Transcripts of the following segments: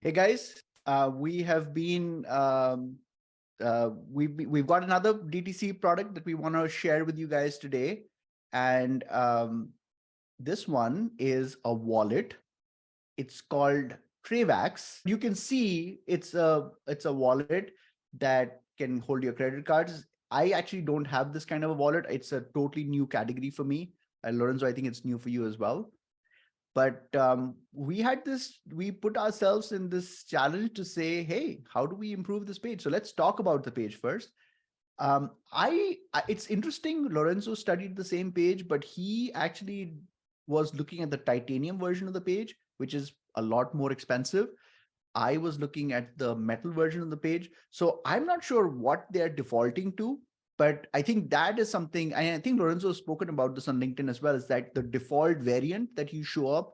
Hey guys, we have been we've got another DTC product that we want to share with you guys today, and this one is a wallet. It's called Trayvax. You can see it's a wallet that can hold your credit cards. I actually don't have this kind of a wallet. It's a totally new category for me. Lorenzo, I think it's new for you as well. But we put ourselves in this challenge to say, hey, how do we improve this page? So let's talk about the page first. It's interesting. Lorenzo studied the same page, but he actually was looking at the titanium version of the page, which is a lot more expensive. I was looking at the metal version of the page. So I'm not sure what they're defaulting to, but I think that is something, and I think Lorenzo has spoken about this on LinkedIn as well, is that the default variant that you show up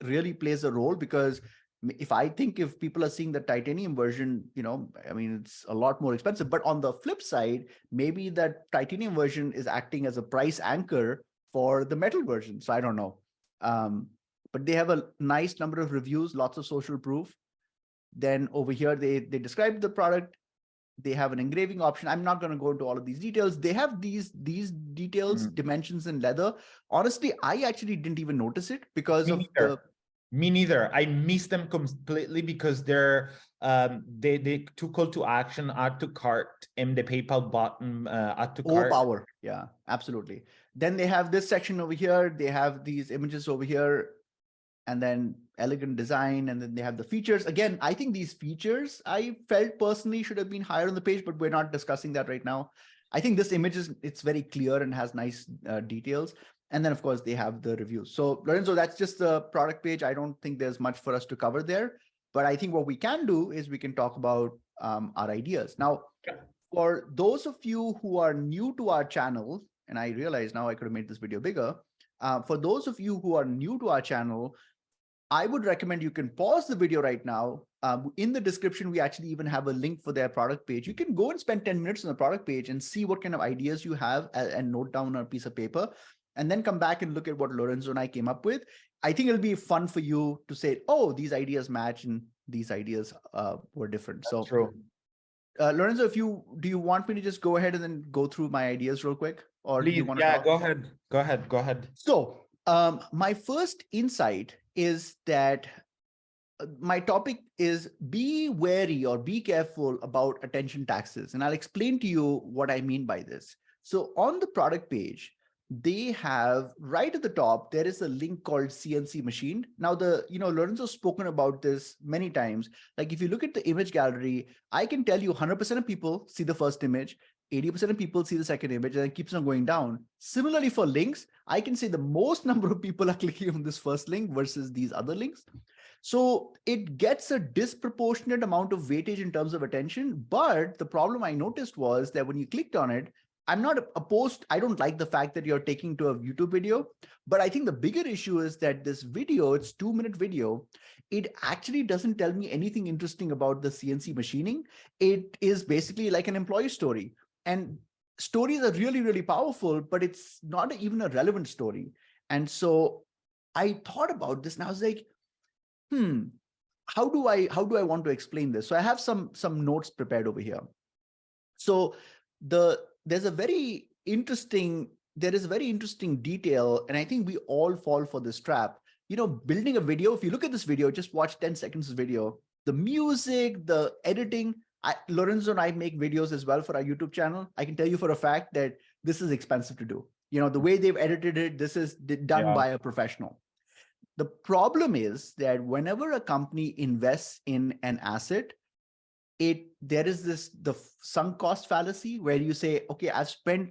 really plays a role. Because if people are seeing the titanium version, I mean, it's a lot more expensive. But on the flip side, maybe that titanium version is acting as a price anchor for the metal version. So I don't know. But they have a nice number of reviews, lots of social proof. Then over here, they describe the product. They have an engraving option. I'm not going to go into all of these details. They have these details, dimensions in leather. Honestly, I actually didn't even notice it because Me of neither. Me neither. I miss them completely because they're they too call to action, add to cart, and the PayPal button, add to cart. power. Yeah, absolutely. Then they have this section over here. They have these images over here, and then elegant design, and then they have the features. Again, I think these features I felt personally should have been higher on the page, but we're not discussing that right now. I think this image it's very clear and has nice details. And then of course they have the reviews. So Lorenzo, that's just the product page. I don't think there's much for us to cover there, but I think what we can do is we can talk about our ideas. Now, for those of you who are new to our channel, and I realize now I could have made this video bigger. For those of you who are new to our channel, I would recommend you can pause the video right now. In the description, we actually even have a link for their product page. You can go and spend 10 minutes on the product page and see what kind of ideas you have and note down on a piece of paper, and then come back and look at what Lorenzo and I came up with. I think it'll be fun for you to say, oh, these ideas match and these ideas were different. That's true. Lorenzo, do you want me to just go ahead and then go through my ideas real quick? Or do you Please, want to yeah, talk? go ahead. Go ahead. Go ahead. So my first insight is that my topic is be wary or be careful about attention taxes. And I'll explain to you what I mean by this. So on the product page, they have right at the top, there is a link called CNC machine. Now Lorenzo's spoken about this many times. Like if you look at the image gallery, I can tell you 100% of people see the first image, 80% of people see the second image, and it keeps on going down. Similarly for links, I can say the most number of people are clicking on this first link versus these other links. So it gets a disproportionate amount of weightage in terms of attention. But the problem I noticed was that when you clicked on it, I'm not opposed. I don't like the fact that you're taking to a YouTube video, but I think the bigger issue is that this video, it's 2-minute video. It actually doesn't tell me anything interesting about the CNC machining. It is basically like an employee story, and stories are really, really powerful, but it's not even a relevant story. And so I thought about this and I was like, how do I want to explain this? So I have some notes prepared over here. So there's a very interesting detail, and I think we all fall for this trap. Building a video, if you look at this video, just watch 10 seconds of video, the music, the editing. Lorenzo and I make videos as well for our YouTube channel. I can tell you for a fact that this is expensive to do. The way they've edited it, this is done by a professional. The problem is that whenever a company invests in an asset, there is the sunk cost fallacy where you say, okay, I've spent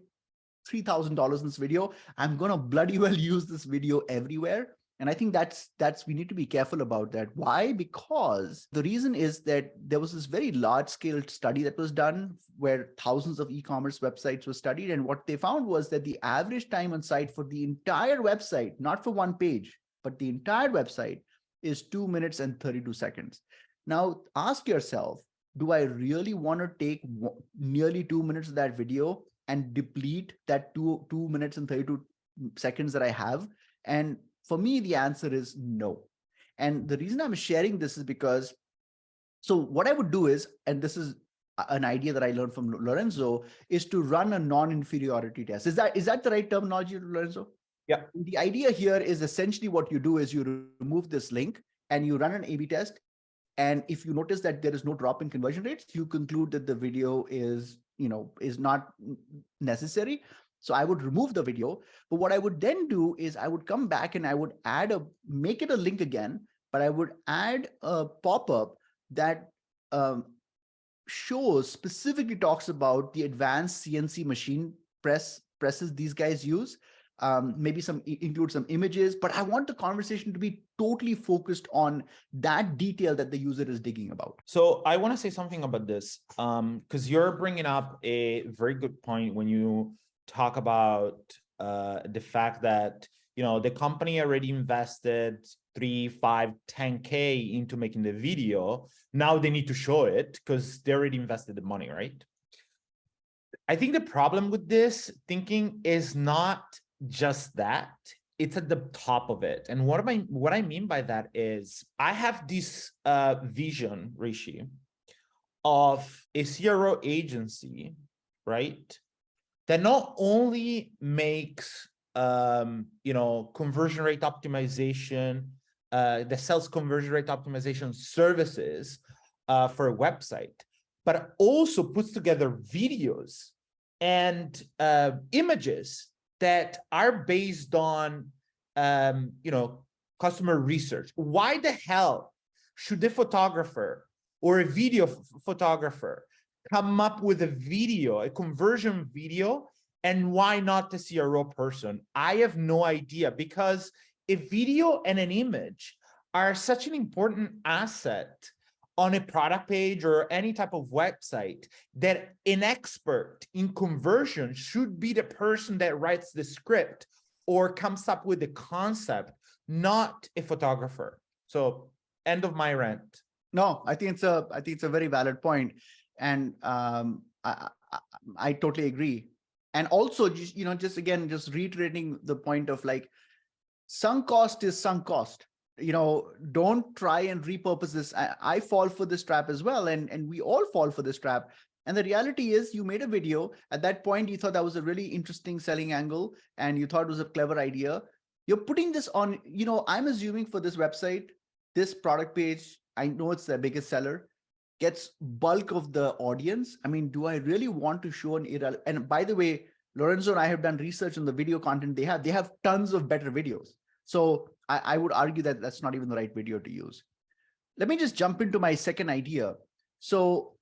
$3,000 in this video. I'm going to bloody well use this video everywhere. And I think that's we need to be careful about that. Why? Because the reason is that there was this very large scale study that was done where thousands of e-commerce websites were studied. And what they found was that the average time on site for the entire website, not for one page, but the entire website, is 2 minutes and 32 seconds. Now ask yourself, do I really want to take nearly 2 minutes of that video and deplete that 2 minutes and 32 seconds that I have? And for me, the answer is no. And the reason I'm sharing this is because So what I would do is, and this is an idea that I learned from Lorenzo, is to run a non-inferiority test. Is that the right terminology, Lorenzo? Yeah. The idea here is essentially what you do is you remove this link and you run an A/B test. And if you notice that there is no drop in conversion rates, you conclude that the video is not necessary. So I would remove the video. But what I would then do is I would come back and I would make it a link again, but I would add a pop-up that specifically talks about the advanced CNC machine presses these guys use. Maybe include some images, but I want the conversation to be totally focused on that detail that the user is digging about. So I want to say something about this, because you're bringing up a very good point when you talk about the fact that, the company already invested 3, 5, 10K into making the video. Now they need to show it because they already invested the money, right? I think the problem with this thinking is not just that, it's at the top of it. And what I mean by that is I have this vision, Rishi, of a CRO agency, right, that not only makes conversion rate optimization, that sells conversion rate optimization services for a website, but also puts together videos and images that are based on customer research. Why the hell should the photographer or a video photographer come up with a video, a conversion video, and why not the CRO person? I have no idea, because a video and an image are such an important asset on a product page or any type of website that an expert in conversion should be the person that writes the script or comes up with the concept, not a photographer. So end of my rant. No, I think it's a very valid point. And I totally agree. And also just reiterating the point of like, sunk cost is sunk cost. Don't try and repurpose this. I fall for this trap as well. And we all fall for this trap. And the reality is you made a video. At that point, you thought that was a really interesting selling angle and you thought it was a clever idea. You're putting this on, I'm assuming for this website, this product page, I know it's the biggest seller, gets bulk of the audience. I mean, do I really want to show and by the way, Lorenzo and I have done research on the video content they have tons of better videos. So I would argue that that's not even the right video to use. Let me just jump into my second idea. So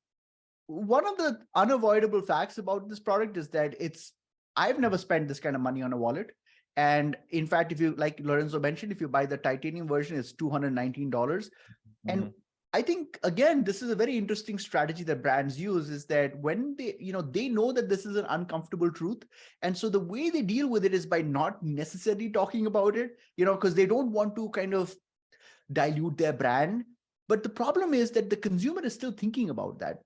one of the unavoidable facts about this product is that I've never spent this kind of money on a wallet. And in fact, if you, like Lorenzo mentioned, if you buy the titanium version, it's $219. Mm-hmm. And I think, again, this is a very interesting strategy that brands use, is that when they know that this is an uncomfortable truth. And so the way they deal with it is by not necessarily talking about it, because they don't want to kind of dilute their brand. But the problem is that the consumer is still thinking about that.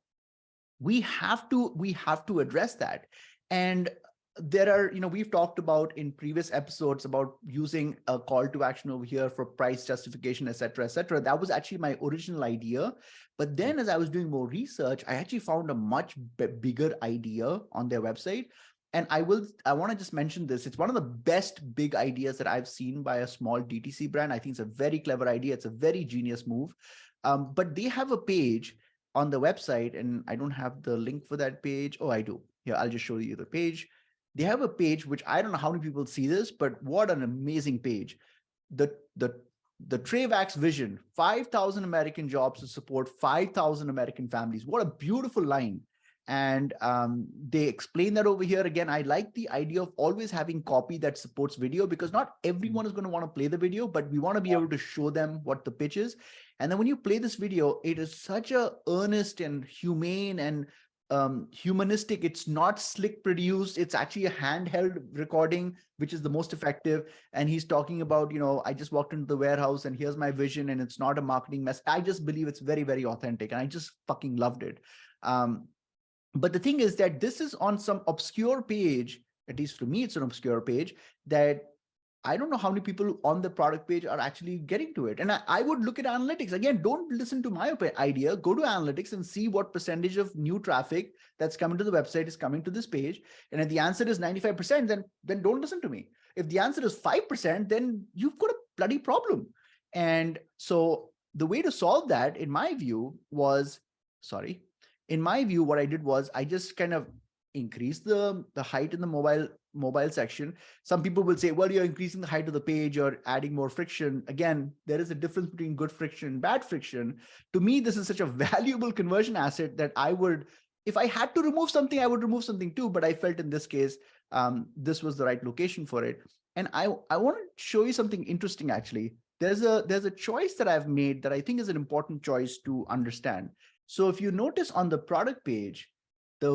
We have to address that. And there are, we've talked about in previous episodes about using a call to action over here for price justification, et cetera, et cetera. That was actually my original idea. But then as I was doing more research, I actually found a much bigger idea on their website. And I want to just mention this. It's one of the best big ideas that I've seen by a small DTC brand. I think it's a very clever idea. It's a very genius move. But they have a page on the website, and I don't have the link for that page. Oh, I do. Here, I'll just show you the page. They have a page, which I don't know how many people see this, but what an amazing page. The Trayvax vision, 5,000 American jobs to support 5,000 American families. What a beautiful line. And they explain that over here. Again, I like the idea of always having copy that supports video, because not everyone is going to want to play the video, but we want to be able to show them what the pitch is. And then when you play this video, it is such a earnest and humane and humanistic. It's not slick produced. It's actually a handheld recording, which is the most effective. And he's talking about, I just walked into the warehouse and here's my vision, and it's not a marketing mess. I just believe it's very, very authentic. And I just fucking loved it. But the thing is that this is on some obscure page, at least for me, it's an obscure page that I don't know how many people on the product page are actually getting to it. And I would look at analytics. Again, don't listen to my idea. Go to analytics and see what percentage of new traffic that's coming to the website is coming to this page. And if the answer is 95%, then don't listen to me. If the answer is 5%, then you've got a bloody problem. And so the way to solve that, in my view, what I did was I just kind of increased the height in the mobile section. Some people will say, well, you're increasing the height of the page, or adding more friction. Again, there is a difference between good friction and bad friction. To me, this is such a valuable conversion asset that I would, if I had to remove something, I would remove something too. But I felt in this case, this was the right location for it. And I want to show you something interesting, actually. There's a choice that I've made that I think is an important choice to understand. So if you notice on the product page, they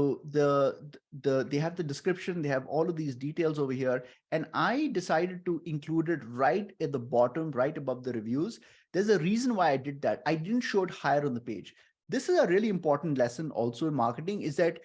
have the description, they have all of these details over here, and I decided to include it right at the bottom, right above the reviews. There's a reason why I did that. I didn't show it higher on the page. This is a really important lesson also in marketing, is that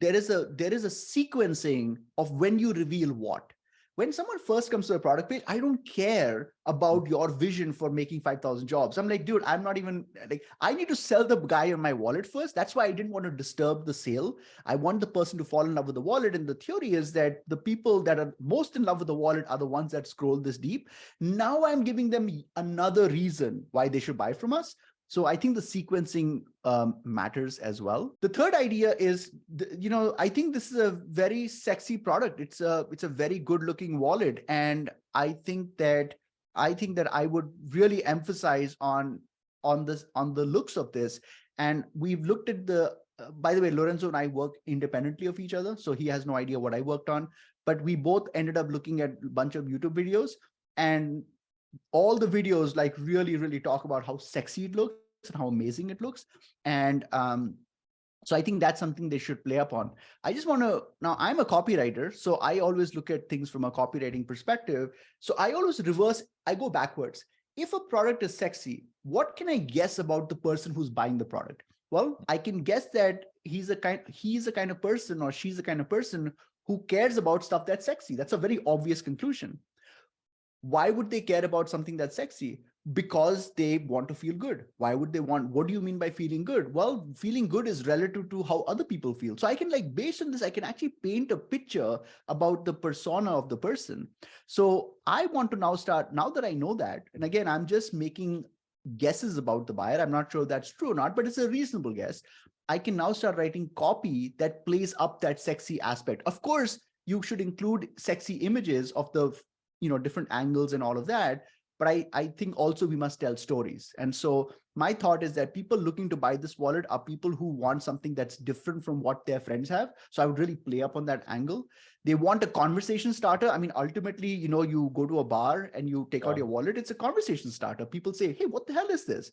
there is a sequencing of when you reveal what. When someone first comes to a product page, I don't care about your vision for making 5,000 jobs. I'm like, dude, I'm not even like, I need to sell the guy on my wallet first. That's why I didn't want to disturb the sale. I want the person to fall in love with the wallet. And the theory is that the people that are most in love with the wallet are the ones that scroll this deep. Now I'm giving them another reason why they should buy from us. So I think the sequencing matters as well. The third idea is, I think this is a very sexy product. It's a very good looking wallet. And I think that I would really emphasize on the looks of this. And we've looked at by the way, Lorenzo and I work independently of each other. So he has no idea what I worked on, but we both ended up looking at a bunch of YouTube videos, and all the videos like really talk about how sexy it looks and how amazing it looks. And so I think that's something they should play up on. I just want to, now I'm a copywriter, so I always look at things from a copywriting perspective. So I always I go backwards. If a product is sexy, what can I guess about the person who's buying the product? Well, I can guess that he's the kind of person, or she's the kind of person who cares about stuff that's sexy. That's a very obvious conclusion. Why would they care about something that's sexy? Because they want to feel good. Why would they want, what do you mean by feeling good? Well, feeling good is relative to how other people feel. So I can, like, based on this, I can actually paint a picture about the persona of the person. So I want to now that I know that, and again, I'm just making guesses about the buyer. I'm not sure that's true or not, but it's a reasonable guess. I can now start writing copy that plays up that sexy aspect. Of course, you should include sexy images of the different angles and all of that. But I think also we must tell stories. And so my thought is that people looking to buy this wallet are people who want something that's different from what their friends have. So I would really play up on that angle. They want a conversation starter. I mean, ultimately, you go to a bar and you take out your wallet. It's a conversation starter. People say, hey, what the hell is this?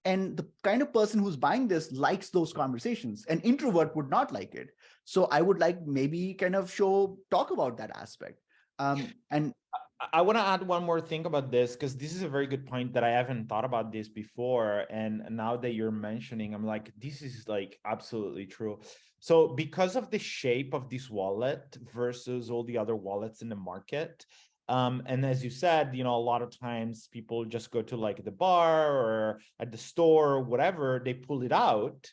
And the kind of person who's buying this likes those conversations. An introvert would not like it. So I would like maybe kind of talk about that aspect. And I want to add one more thing about this, because this is a very good point that I haven't thought about this before. And now that you're mentioning, I'm like, this is like absolutely true. So because of the shape of this wallet versus all the other wallets in the market, and as you said, a lot of times people just go to like the bar or at the store or whatever, they pull it out.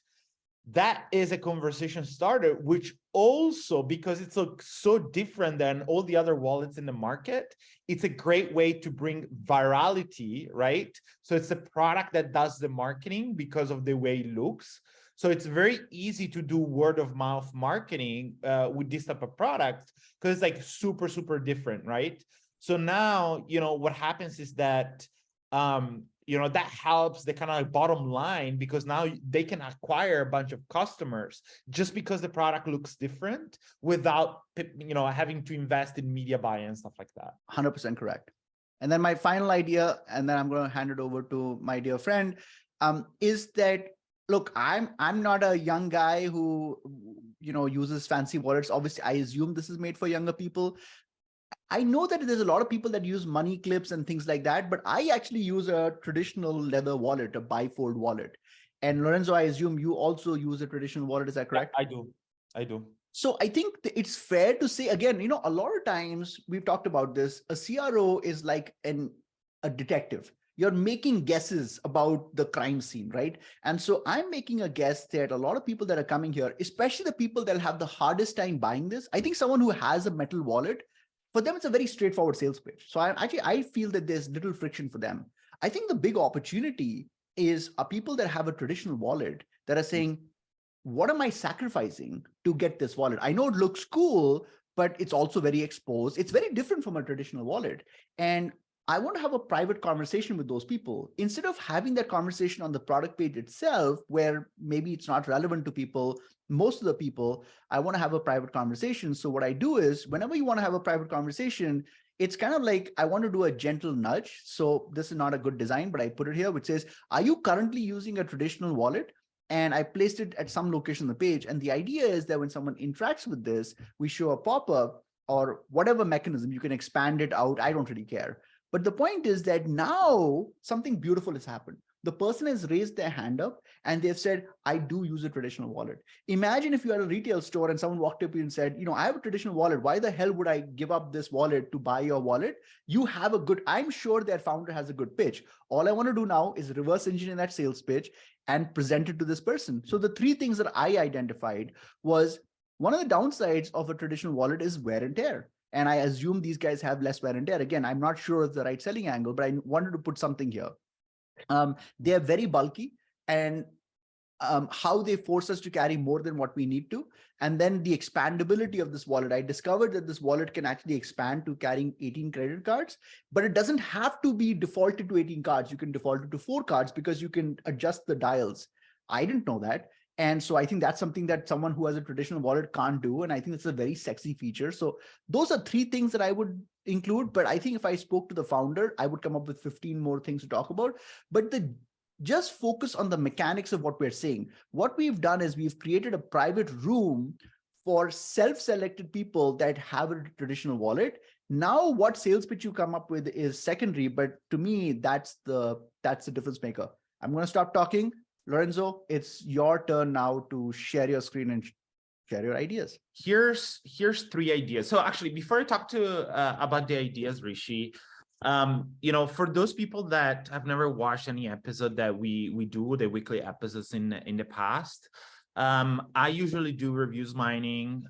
That is a conversation starter, which also, because it's so different than all the other wallets in the market, it's a great way to bring virality, right? So it's a product that does the marketing because of the way it looks. So it's very easy to do word of mouth marketing with this type of product, because it's like super different, right? So now, what happens is that that helps the kind of bottom line, because now they can acquire a bunch of customers just because the product looks different without, having to invest in media buy and stuff like that. 100% correct. And then my final idea, and then I'm going to hand it over to my dear friend, is that, look, I'm not a young guy who, uses fancy wallets. Obviously, I assume this is made for younger people. I know that there's a lot of people that use money clips and things like that, but I actually use a traditional leather wallet, a bifold wallet. And Lorenzo, I assume you also use a traditional wallet. Is that correct? Yeah, I do. So I think it's fair to say, again, a lot of times we've talked about this, a CRO is like a detective. You're making guesses about the crime scene, right? And so I'm making a guess that a lot of people that are coming here, especially the people that have the hardest time buying this, I think someone who has a metal wallet, for them, it's a very straightforward sales pitch. So I feel that there's little friction for them. I think the big opportunity is people that have a traditional wallet that are saying, what am I sacrificing to get this wallet? I know it looks cool, but it's also very exposed. It's very different from a traditional wallet. And I want to have a private conversation with those people instead of having that conversation on the product page itself, where maybe it's not relevant to people. Most of the people, I want to have a private conversation. So what I do is whenever you want to have a private conversation, it's kind of like I want to do a gentle nudge. So this is not a good design, but I put it here, which says, are you currently using a traditional wallet? And I placed it at some location on the page. And the idea is that when someone interacts with this, we show a pop-up or whatever mechanism, you can expand it out. I don't really care. But the point is that now something beautiful has happened. The person has raised their hand up and they've said, I do use a traditional wallet. Imagine if you had a retail store and someone walked up to you and said, I have a traditional wallet. Why the hell would I give up this wallet to buy your wallet? You have a good, I'm sure their founder has a good pitch. All I want to do now is reverse engineer that sales pitch and present it to this person. So the three things that I identified was, one of the downsides of a traditional wallet is wear and tear. And I assume these guys have less wear and tear. Again, I'm not sure of the right selling angle, but I wanted to put something here. They're very bulky, and how they force us to carry more than what we need to. And then the expandability of this wallet. I discovered that this wallet can actually expand to carrying 18 credit cards, but it doesn't have to be defaulted to 18 cards. You can default it to 4 cards because you can adjust the dials. I didn't know that. And so I think that's something that someone who has a traditional wallet can't do. And I think it's a very sexy feature. So those are 3 things that I would include. But I think if I spoke to the founder, I would come up with 15 more things to talk about. But just focus on the mechanics of what we're saying. What we've done is we've created a private room for self-selected people that have a traditional wallet. Now, what sales pitch you come up with is secondary, but to me, that's the difference maker. I'm going to stop talking. Lorenzo, it's your turn now to share your screen and share your ideas. Here's 3 ideas. So actually, before I talk about the ideas, Rishi, for those people that have never watched any episode that we do, the weekly episodes in the past, I usually do reviews mining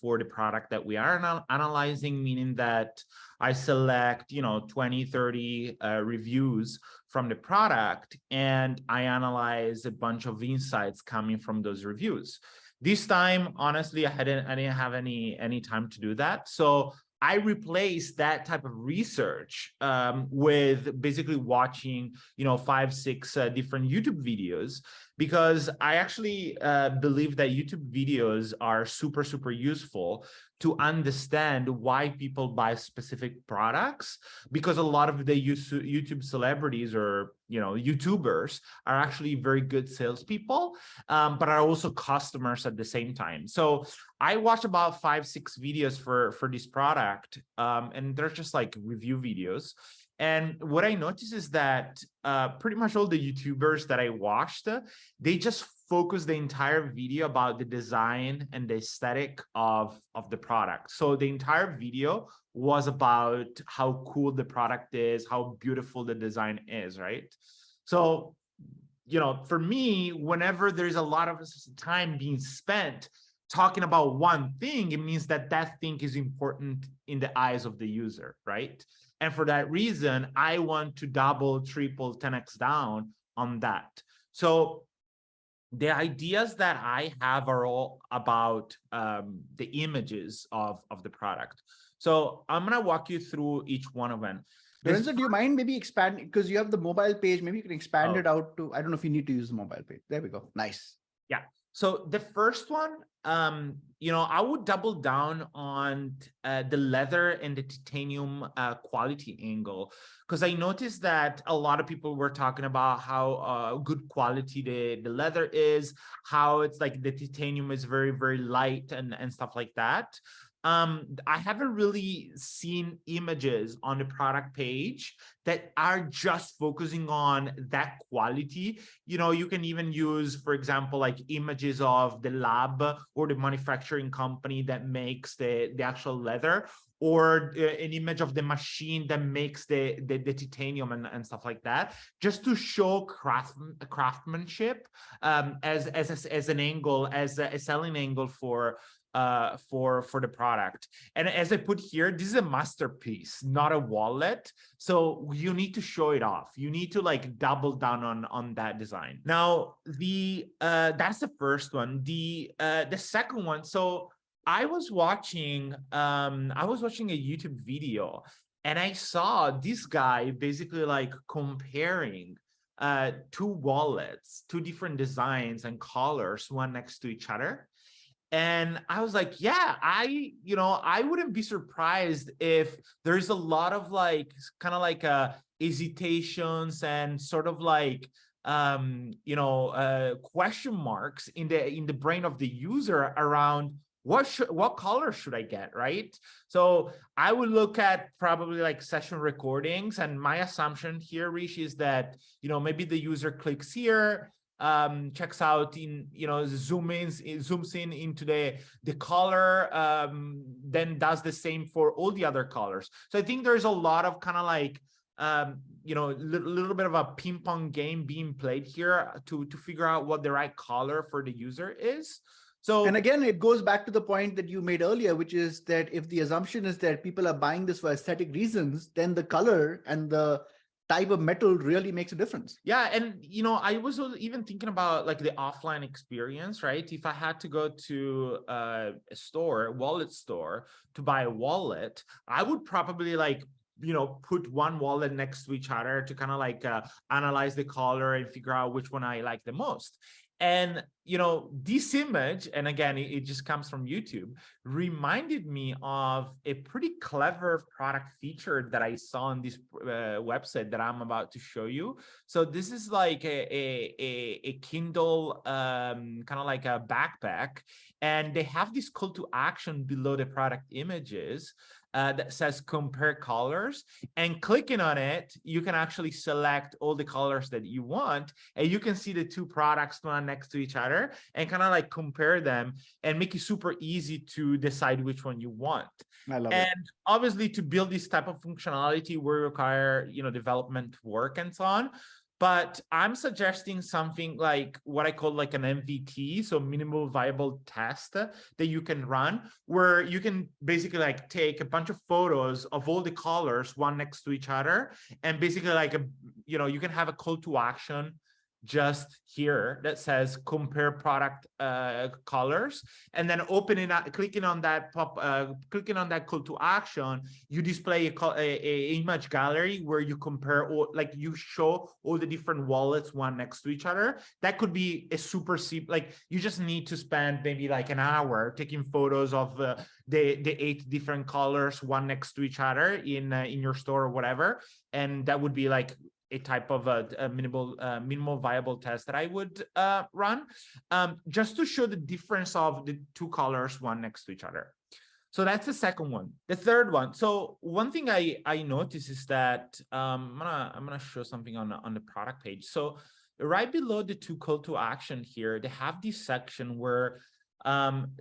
for the product that we are analyzing, meaning that I select 20, 30 reviews from the product, and I analyze a bunch of insights coming from those reviews. This time, honestly, I didn't have any time to do that, so I replaced that type of research with basically watching, 5, 6 different YouTube videos, because I actually believe that YouTube videos are super, super useful to understand why people buy specific products, because a lot of the YouTube celebrities or YouTubers are actually very good salespeople, but are also customers at the same time. So I watched about 5, 6 videos for this product, and they're just like review videos. And what I noticed is that pretty much all the YouTubers that I watched, they just focus the entire video about the design and the aesthetic of the product. So the entire video was about how cool the product is, how beautiful the design is, right? So, for me, whenever there's a lot of time being spent talking about one thing, it means that that thing is important in the eyes of the user, right? And for that reason, I want to double, triple, 10x down on that. So the ideas that I have are all about the images of the product. So I'm going to walk you through each one of them. Lorenzo, do you mind maybe expand, because you have the mobile page, maybe you can expand it out to, I don't know if you need to use the mobile page. There we go. Nice. Yeah. So the first one, I would double down on the leather and the titanium quality angle, because I noticed that a lot of people were talking about how good quality the leather is, how it's like the titanium is very, very light and stuff like that. I haven't really seen images on the product page that are just focusing on that quality. You know, you can even use, for example, like images of the lab or the manufacturing company that makes the actual leather, or an image of the machine that makes the titanium and stuff like that, just to show craftsmanship as an angle, as a selling angle for the product. And as I put here, this is a masterpiece, not a wallet. So you need to show it off. You need to like double down on that design. Now, that's the first one. The second one, so I was watching a YouTube video, and I saw this guy basically like comparing two wallets, two different designs and colors, one next to each other. And I was like, yeah, I wouldn't be surprised if there's a lot of like kind of like hesitations and sort of like question marks in the brain of the user around what color should I get, right? So I would look at probably like session recordings, and my assumption here, Rishi, is that maybe the user clicks here, checks out zooms in into the color, then does the same for all the other colors. So I think there's a lot of kind of like little bit of a ping pong game being played here to figure out what the right color for the user is. So, and again, it goes back to the point that you made earlier, which is that if the assumption is that people are buying this for aesthetic reasons, then the color and the type of metal really makes a difference. Yeah. And, I was even thinking about like the offline experience, right? If I had to go to a wallet store to buy a wallet, I would probably like, put one wallet next to each other to kind of like analyze the color and figure out which one I like the most. And, this image, and again, it just comes from YouTube, reminded me of a pretty clever product feature that I saw on this website that I'm about to show you. So this is like a Kindle, kind of like a backpack, and they have this call to action below the product images that says compare colors, and clicking on it, you can actually select all the colors that you want, and you can see the two products one next to each other and kind of like compare them and make it super easy to decide which one you want. I love and it. Obviously, to build this type of functionality will require development work and so on. But I'm suggesting something like what I call like an MVT, so minimal viable test, that you can run, where you can basically like take a bunch of photos of all the colors one next to each other, and basically like you can have a call to action just here that says compare product colors, and then opening up, clicking on that call to action, you display a image gallery where you compare all, like you show all the different wallets one next to each other. That could be a super simple, like you just need to spend maybe like an hour taking photos of the 8 different colors one next to each other in your store or whatever, and that would be like a type of a minimal viable test that I would run, just to show the difference of the two colors one next to each other. So that's the second one. The third one. So one thing I noticed is that I'm gonna show something on the product page. So right below the two call to action here, they have this section where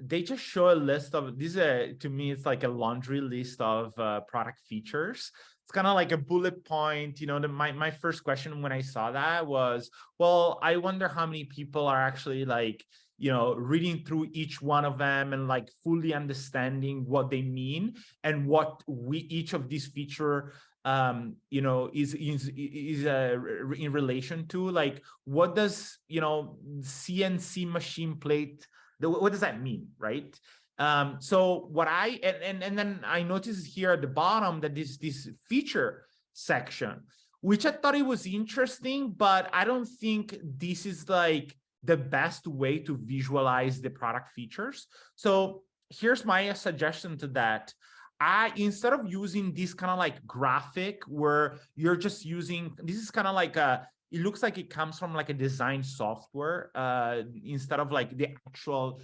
they just show a list of these. To me, it's like a laundry list of product features. It's kind of like a bullet point. My first question when I saw that was, well, I wonder how many people are actually like, reading through each one of them and like fully understanding what they mean and what each of these feature is in relation to, like, what does CNC machine plate, what does that mean, right? So what and then I noticed here at the bottom that this feature section, which I thought it was interesting, but I don't think this is like the best way to visualize the product features. So here's my suggestion to that. Instead of using this kind of like graphic where you're just using, this is kind of like it looks like it comes from like a design software instead of like the actual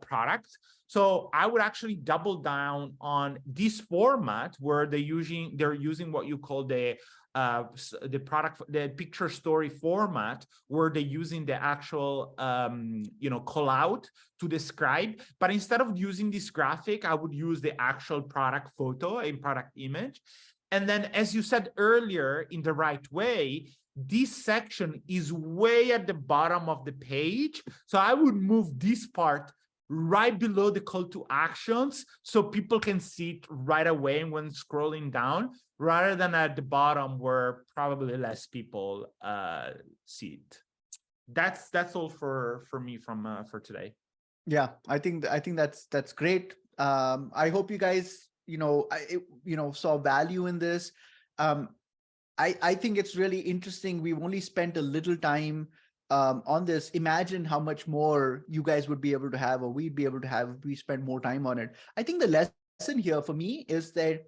product. So I would actually double down on this format where they're using what you call the picture story format, where they're using the actual call out to describe. But instead of using this graphic, I would use the actual product photo and product image. And then, as you said earlier, in the right way, this section is way at the bottom of the page. So I would move this part right below the call to actions so people can see it right away when scrolling down, rather than at the bottom where probably less people see it. That's all for me from for today. Yeah, I think that's great. I hope you guys saw value in this. I think it's really interesting. We've only spent a little time on this. Imagine how much more you guys would be able to have, or we'd be able to have, if we spend more time on it. I think the lesson here for me is that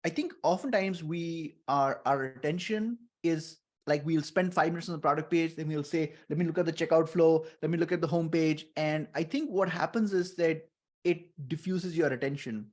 I think oftentimes our attention is like, we'll spend 5 minutes on the product page, then we'll say, let me look at the checkout flow, let me look at the home page. And I think what happens is that it diffuses your attention.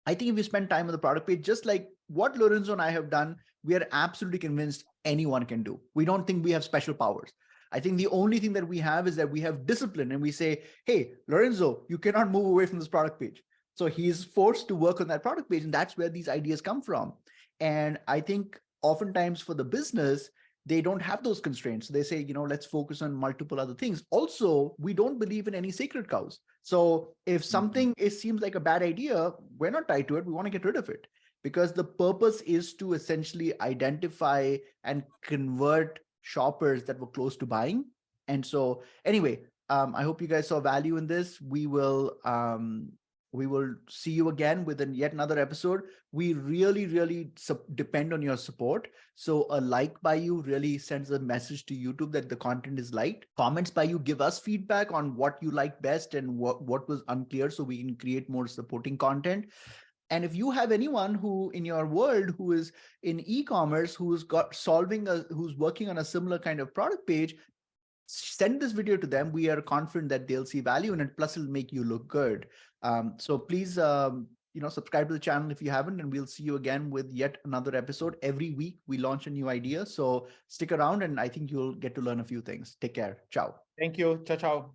I think if you spend time on the product page, just like what Lorenzo and I have done, we are absolutely convinced anyone can do. We don't think we have special powers. I think the only thing that we have is that we have discipline, and we say, hey, Lorenzo, you cannot move away from this product page. So he's forced to work on that product page, and that's where these ideas come from. And I think oftentimes for the business, they don't have those constraints. So they say, let's focus on multiple other things. Also, we don't believe in any sacred cows. So if something seems like a bad idea, we're not tied to it. We want to get rid of it, because the purpose is to essentially identify and convert shoppers that were close to buying. And so anyway, I hope you guys saw value in this. We will see you again with yet another episode. We really, really depend on your support. So a like by you really sends a message to YouTube that the content is liked. Comments by you give us feedback on what you like best and what was unclear, so we can create more supporting content. And if you have anyone who in your world who is in e-commerce, who's working on a similar kind of product page, send this video to them. We are confident that they'll see value in it. Plus, it'll make you look good. So please, subscribe to the channel if you haven't, and we'll see you again with yet another episode. Every week we launch a new idea. So stick around, and I think you'll get to learn a few things. Take care. Ciao. Thank you. Ciao, ciao.